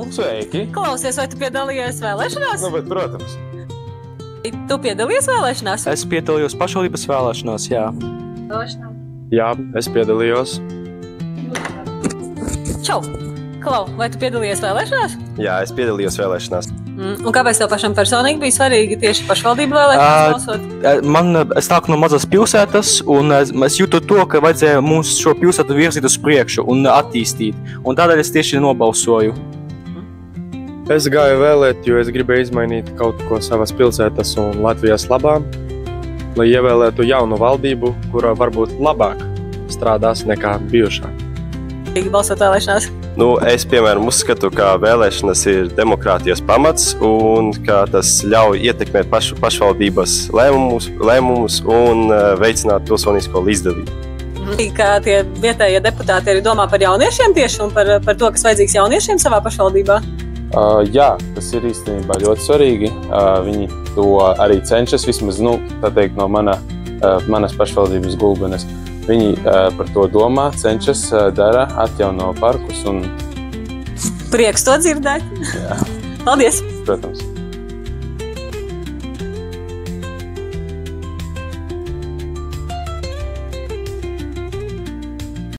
Klau! Sveiki! Klausies, vai tu piedalījies vēlēšanās? Nu, bet, protams. Tu piedalījies vēlēšanās? Es piedalījos pašvaldības vēlēšanās, jā. Jā, es piedalījos. Čau! Klau, vai tu piedalījies vēlēšanās? Jā, es piedalījos vēlēšanās. Un kāpēc tev pašam personīgi bija svarīgi tieši pašvaldību vēlēšanās balsot? Es nāku no mazas pilsētas, un es jūtu to, ka vajadzēja mums šo pilsētu virzīt uz priekšu un attīstīt. Un tādēļ es tieši nobalsoju. Es gāju vēlēt, jo es gribēju izmainīt kaut ko savas pilsētas un Latvijas labā, lai ievēlētu jaunu valdību, kura varbūt labāk strādās nekā bijušā. Balsot vēlēšanās? Nu, es, piemēram, uzskatu, ka vēlēšanas ir demokrātijas pamats un ka tas ļauj ietekmēt pašvaldības lēmumus un veicināt pilsonisko līdzdalību. Kā tie vietējie deputāti arī domā par jauniešiem tieši un par to, kas vajadzīgs jauniešiem savā pašvaldībā? Jā, tas ir īstenībā ļoti svarīgi. Viņi to arī cenšas, vismaz, tā teikt, no manas pašvaldības Gulbenes. Viņi par to domā, cenšas, dara, atjauno parkus un... Prieks to dzirdēt. Jā. Paldies! Protams.